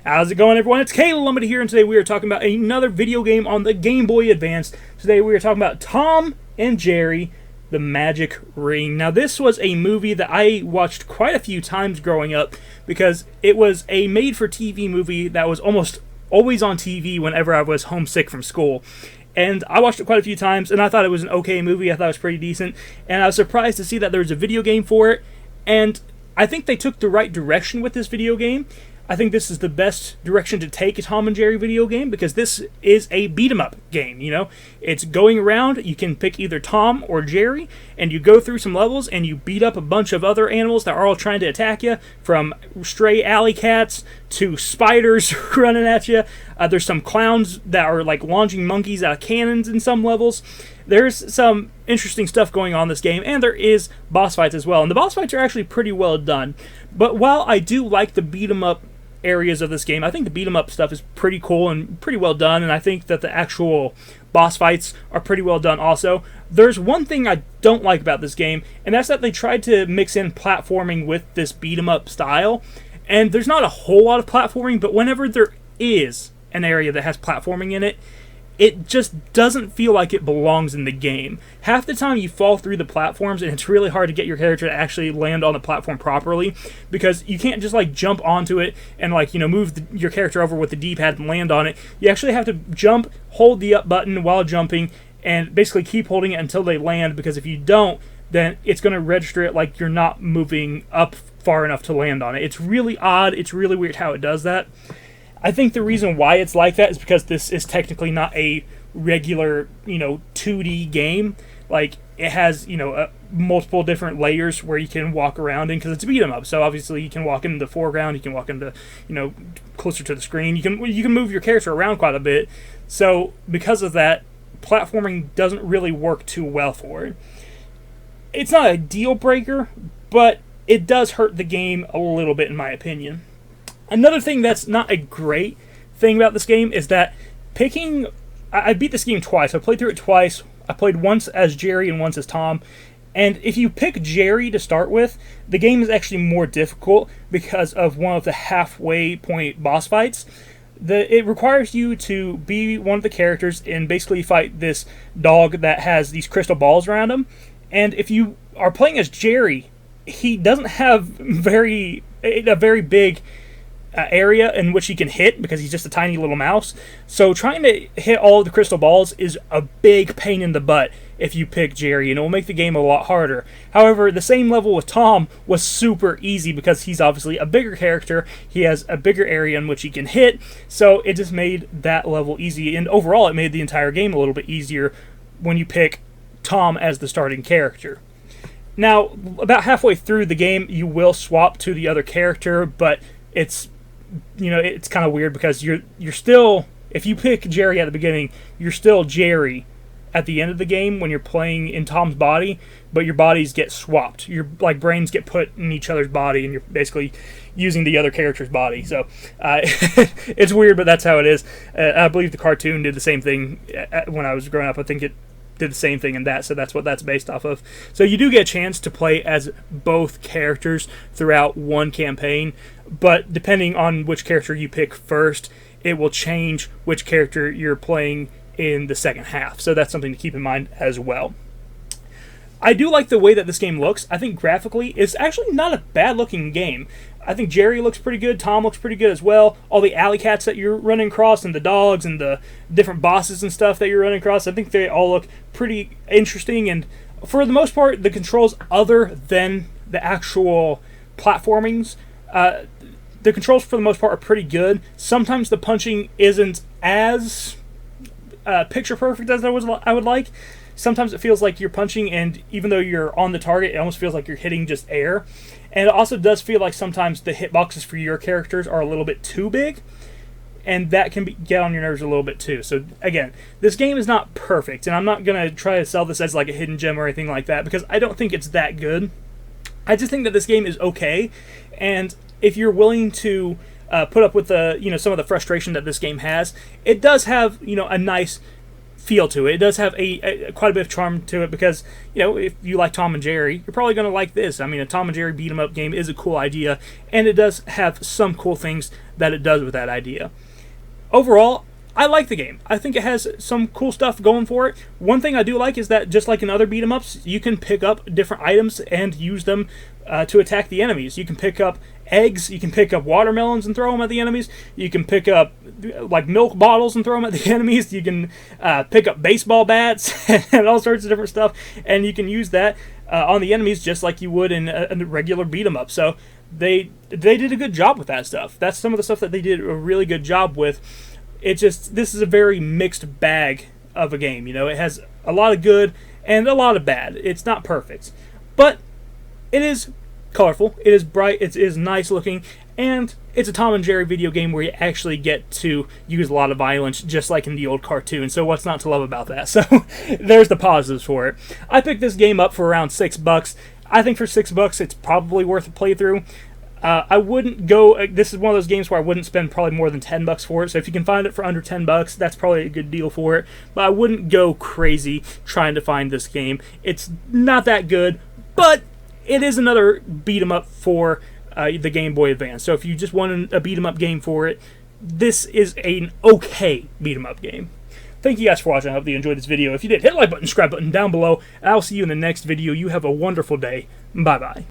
How's it going, everyone? It's Caleb Lumberty here, and today we are talking about another video game on the Game Boy Advance. Today we are talking about Tom and Jerry, The Magic Ring. Now, this was a movie that I watched quite a few times growing up because it was a made-for-TV movie that was almost always on TV whenever I was homesick from school. And I watched it quite a few times, and I thought it was an okay movie. I thought it was pretty decent, and I was surprised to see that there was a video game for it, and I think they took the right direction with this video game. I think this is the best direction to take a Tom and Jerry video game because this is a beat-em-up game, you know? It's going around, you can pick either Tom or Jerry, and you go through some levels and you beat up a bunch of other animals that are all trying to attack you, from stray alley cats to spiders running at you. There's some clowns that are like launching monkeys out of cannons in some levels. There's some interesting stuff going on in this game, and there is boss fights as well. And the boss fights are actually pretty well done. But while I do like the beat-em-up areas of this game, I think the beat-em-up stuff is pretty cool and pretty well done, and I think that the actual boss fights are pretty well done also. There's one thing I don't like about this game, and that's that they tried to mix in platforming with this beat-em-up style. And there's not a whole lot of platforming, but whenever there is an area that has platforming in it, it just doesn't feel like it belongs in the game. Half the time you fall through the platforms and it's really hard to get your character to actually land on the platform properly because you can't just like jump onto it and move your character over with the D-pad and land on it. You actually have to jump, hold the up button while jumping, and basically keep holding it until they land, because if you don't, then it's going to register it like you're not moving up far enough to land on it. It's really odd. It's really weird how it does that. I think the reason why it's like that is because this is technically not a regular, 2D game. Like, it has, multiple different layers where you can walk around in, because it's a beat 'em up. So obviously you can walk into the foreground, you can walk into, closer to the screen. You can move your character around quite a bit. So because of that, platforming doesn't really work too well for it. It's not a deal breaker, but it does hurt the game a little bit, in my opinion. Another thing that's not a great thing about this game is that I beat this game twice. I played through it twice. I played once as Jerry and once as Tom. And if you pick Jerry to start with, the game is actually more difficult because of one of the halfway point boss fights. It requires you to be one of the characters and basically fight this dog that has these crystal balls around him. And if you are playing as Jerry, he doesn't have a very big area in which he can hit because he's just a tiny little mouse. So trying to hit all of the crystal balls is a big pain in the butt if you pick Jerry, and it will make the game a lot harder. However, the same level with Tom was super easy because he's obviously a bigger character. He has a bigger area in which he can hit, so it just made that level easy, and overall it made the entire game a little bit easier when you pick Tom as the starting character. Now, about halfway through the game, you will swap to the other character, but it's kind of weird because you're still, if you pick Jerry at the beginning, you're still Jerry at the end of the game when you're playing in Tom's body, but your bodies get swapped. Your brains get put in each other's body, and you're basically using the other character's body. So it's weird, but that's how it is. I believe the cartoon did the same thing when I was growing up. I think it did the same thing in that, so that's what that's based off of. So you do get a chance to play as both characters throughout one campaign, but depending on which character you pick first, it will change which character you're playing in the second half. So that's something to keep in mind as well. I do like the way that this game looks. I think graphically it's actually not a bad looking game. I think Jerry looks pretty good, Tom looks pretty good as well. All the alley cats that you're running across, and the dogs, and the different bosses and stuff that you're running across, I think they all look pretty interesting. And for the most part, the controls, other than the actual platformings, the controls for the most part are pretty good. Sometimes the punching isn't as picture perfect as I would like. Sometimes it feels like you're punching, and even though you're on the target, it almost feels like you're hitting just air. And it also does feel like sometimes the hitboxes for your characters are a little bit too big, and that can get on your nerves a little bit too. So again, this game is not perfect, and I'm not going to try to sell this as like a hidden gem or anything like that, because I don't think it's that good. I just think that this game is okay, and if you're willing to put up with the some of the frustration that this game has, it does have a nice feel to it. It does have quite a bit of charm to it because, if you like Tom and Jerry, you're probably going to like this. I mean, a Tom and Jerry beat 'em up game is a cool idea, and it does have some cool things that it does with that idea. Overall, I like the game. I think it has some cool stuff going for it. One thing I do like is that, just like in other beat 'em ups, you can pick up different items and use them to attack the enemies. You can pick up eggs, you can pick up watermelons and throw them at the enemies. You can pick up like milk bottles and throw them at the enemies. You can pick up baseball bats and all sorts of different stuff, and you can use that on the enemies just like you would in a regular beat 'em up. So they did a good job with that stuff. That's some of the stuff that they did a really good job with. This is a very mixed bag of a game. It has a lot of good and a lot of bad. It's not perfect, but it is colorful, it is bright, it is nice looking, and it's a Tom and Jerry video game where you actually get to use a lot of violence, just like in the old cartoon. So what's not to love about that? So there's the positives for it. I picked this game up for around $6. I think for $6, it's probably worth a playthrough. I wouldn't go. This is one of those games where I wouldn't spend probably more than $10 for it. So if you can find it for under $10, that's probably a good deal for it. But I wouldn't go crazy trying to find this game. It's not that good, but it is another beat 'em up for the Game Boy Advance. So if you just want a beat 'em up game for it, this is an okay beat 'em up game. Thank you guys for watching. I hope you enjoyed this video. If you did, hit the like button, subscribe button down below, and I'll see you in the next video. You have a wonderful day. Bye bye.